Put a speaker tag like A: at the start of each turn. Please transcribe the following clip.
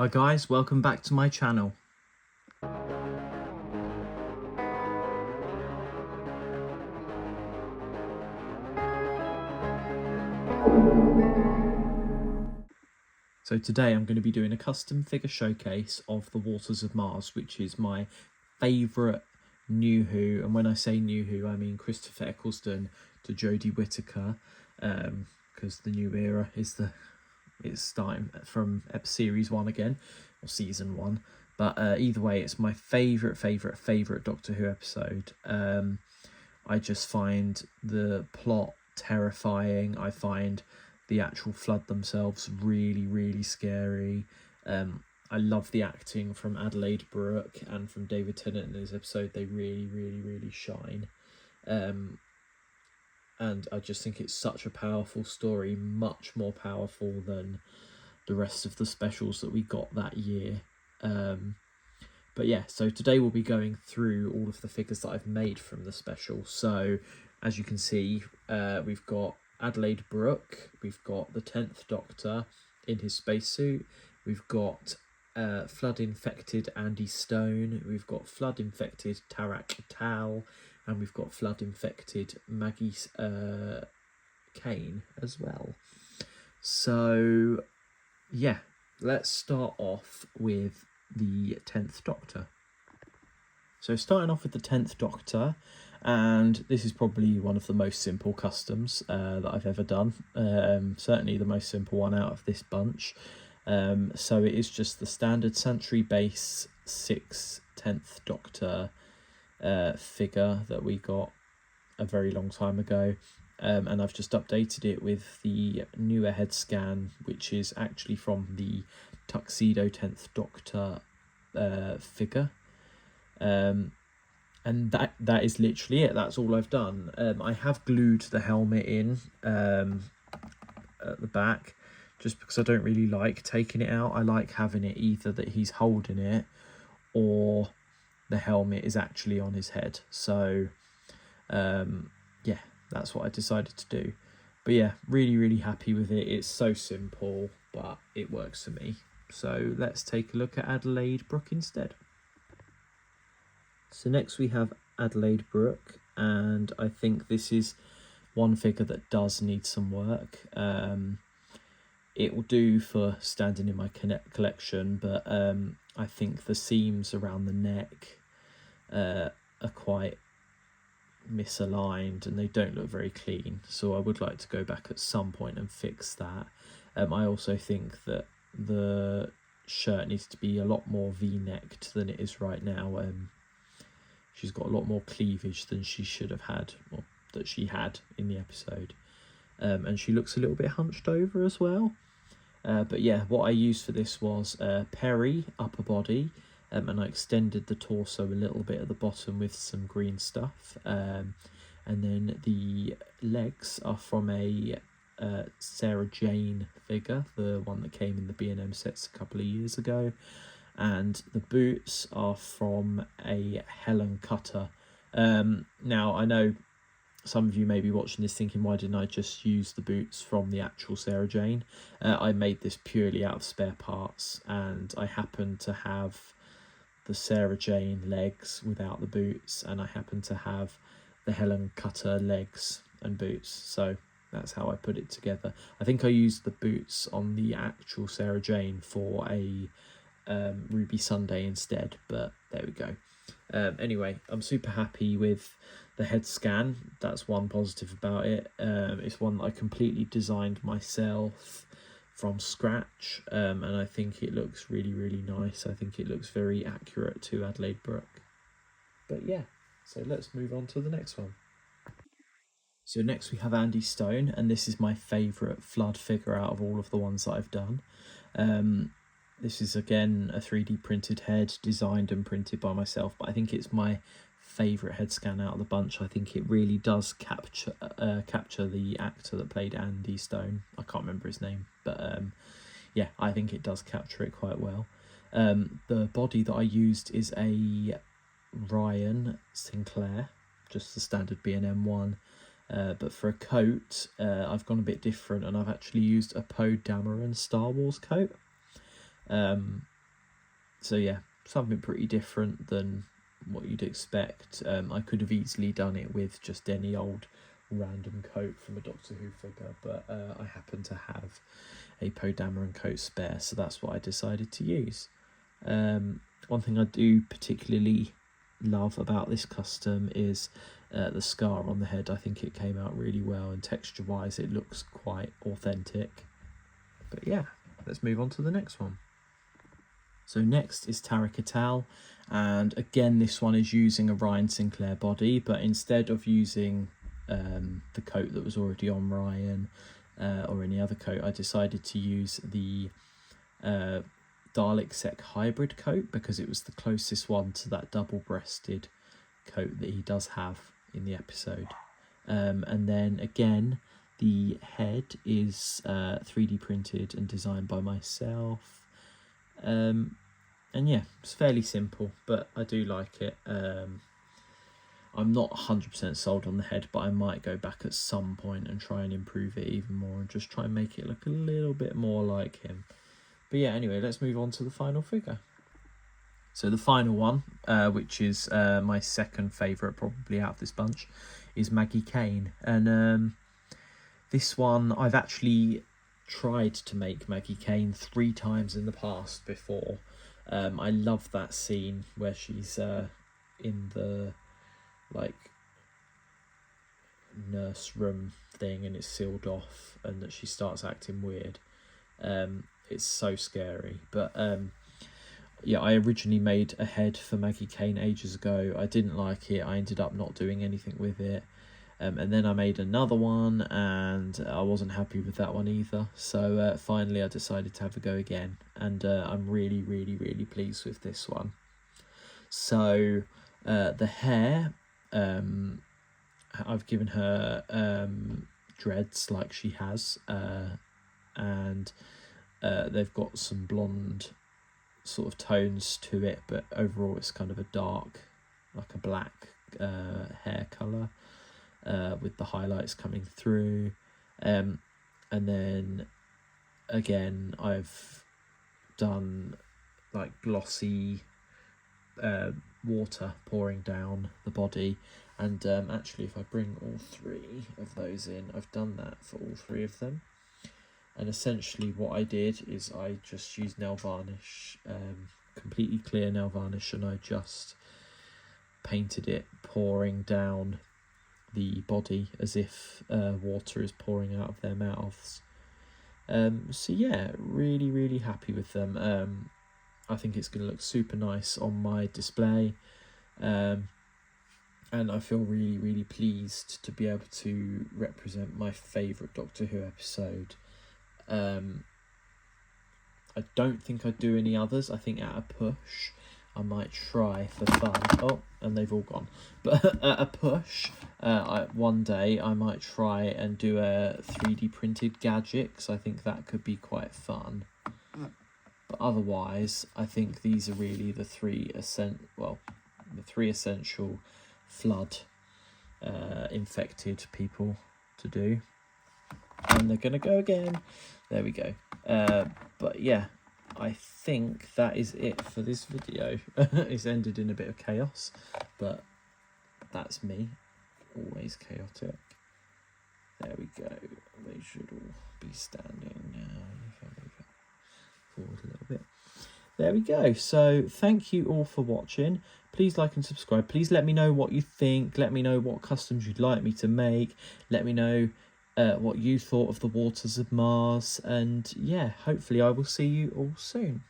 A: Hi guys, welcome back to my channel. So today I'm going to be doing a custom figure showcase of the Waters of Mars, which is my favourite New Who, and when I say New Who I mean Christopher Eccleston to Jodie Whittaker, because the new era is it's starting from series 1 again, or season 1. But either way, it's my favourite Doctor Who episode. I just find the plot terrifying. I find the actual flood themselves really scary. I love the acting from Adelaide Brooke and from David Tennant in this episode. They really shine. And I just think it's such a powerful story, much more powerful than the rest of the specials that we got that year. But yeah, so today we'll be going through all of the figures that I've made from the special. So as you can see, we've got Adelaide Brooke, we've got the 10th Doctor in his spacesuit, we've got flood-infected Andy Stone, we've got flood-infected Tarak Tal, and we've got flood-infected Maggie Kane as well. So yeah, let's start off with the 10th Doctor. So starting off with the 10th Doctor, and this is probably one of the most simple customs that I've ever done, certainly the most simple one out of this bunch. So it is just the standard Santry base 6 10th Doctor figure that we got a very long time ago. And I've just updated it with the newer head scan, which is actually from the Tuxedo 10th Doctor figure. And that is literally it. That's all I've done. I have glued the helmet in at the back, just because I don't really like taking it out. I like having it either that he's holding it or the helmet is actually on his head. So yeah, that's what I decided to do. But yeah, really happy with it. It's so simple, but it works for me. So let's take a look at Adelaide Brooke instead. So next we have Adelaide Brooke, and I think this is one figure that does need some work. It will do for standing in my collection, but I think the seams around the neck are quite misaligned and they don't look very clean, so I would like to go back at some point and fix that. I also think that the shirt needs to be a lot more v-necked than it is right now. She's got a lot more cleavage than she should have had, or that she had in the episode, and she looks a little bit hunched over as well. But yeah, what I used for this was Perry upper body, and I extended the torso a little bit at the bottom with some green stuff, and then the legs are from a Sarah Jane figure, the one that came in the B&M sets a couple of years ago, and the boots are from a Helen Cutter. Now I know some of you may be watching this thinking, why didn't I just use the boots from the actual Sarah Jane? I made this purely out of spare parts, and I happened to have the Sarah Jane legs without the boots, and I happen to have the Helen Cutter legs and boots, so that's how I put it together. I think I used the boots on the actual Sarah Jane for a Ruby Sunday instead, but there we go. Anyway, I'm super happy with the head scan. That's one positive about it. It's one that I completely designed myself from scratch, and I think it looks really nice. I think it looks very accurate to Adelaide Brooke. But yeah, so let's move on to the next one. So next we have Andy Stone, and this is my favourite flood figure out of all of the ones that I've done. This is again a 3D printed head, designed and printed by myself, but I think it's my favourite head scan out of the bunch. I think it really does capture the actor that played Andy Stone. I can't remember his name, but yeah, I think it does capture it quite well. The body that I used is a Ryan Sinclair, just the standard B&M one. But for a coat, I've gone a bit different, and I've actually used a Poe Dameron Star Wars coat. So yeah, something pretty different than what you'd expect. I could have easily done it with just any old random coat from a Doctor Who figure, but I happen to have a Poe Dameron coat spare, so that's what I decided to use. One thing I do particularly love about this custom is the scar on the head. I think it came out really well, and texture wise it looks quite authentic. But yeah, let's move on to the next one. So next is Tariq et al, and again this one is using a Ryan Sinclair body, but instead of using the coat that was already on Ryan or any other coat, I decided to use the Dalek Sec hybrid coat because it was the closest one to that double-breasted coat that he does have in the episode. And then again, the head is 3D printed and designed by myself. And yeah, it's fairly simple, but I do like it. I'm not 100% sold on the head, but I might go back at some point and try and improve it even more and just try and make it look a little bit more like him. But yeah, anyway, let's move on to the final figure. So the final one, which is my second favourite probably out of this bunch, is Maggie Kane. And this one, I've actually tried to make Maggie Kane 3 times in the past before. I love that scene where she's in the nurse room thing and it's sealed off and that she starts acting weird. It's so scary. But yeah, I originally made a head for Maggie Kane ages ago. I didn't like it. I ended up not doing anything with it. And then I made another one and I wasn't happy with that one either. So finally I decided to have a go again. And I'm really, really, really pleased with this one. So the hair, I've given her dreads like she has. And they've got some blonde sort of tones to it. But overall it's kind of a dark, like a black hair colour. With the highlights coming through, and then again I've done like glossy water pouring down the body, and actually if I bring all 3 of those in, I've done that for all 3 of them. And essentially what I did is I just used nail varnish, completely clear nail varnish, and I just painted it pouring down the body as if water is pouring out of their mouths. So yeah, really, really happy with them. I think it's going to look super nice on my display. And I feel really, really pleased to be able to represent my favourite Doctor Who episode. I don't think I'd do any others. I think at a push I might try for fun. Oh, and they've all gone. But at a push, one day I might try and do a 3D printed gadget, because I think that could be quite fun. But otherwise, I think these are really the 3 essential flood infected people to do. And they're gonna go again. There we go. But yeah, I think that is it for this video. It's ended in a bit of chaos, but that's me, always chaotic. There we go. They should all be standing now. If I move it forward a little bit. There we go. So thank you all for watching. Please like and subscribe. Please let me know what you think. Let me know what customs you'd like me to make. Let me know what you thought of the Waters of Mars, and yeah, hopefully I will see you all soon.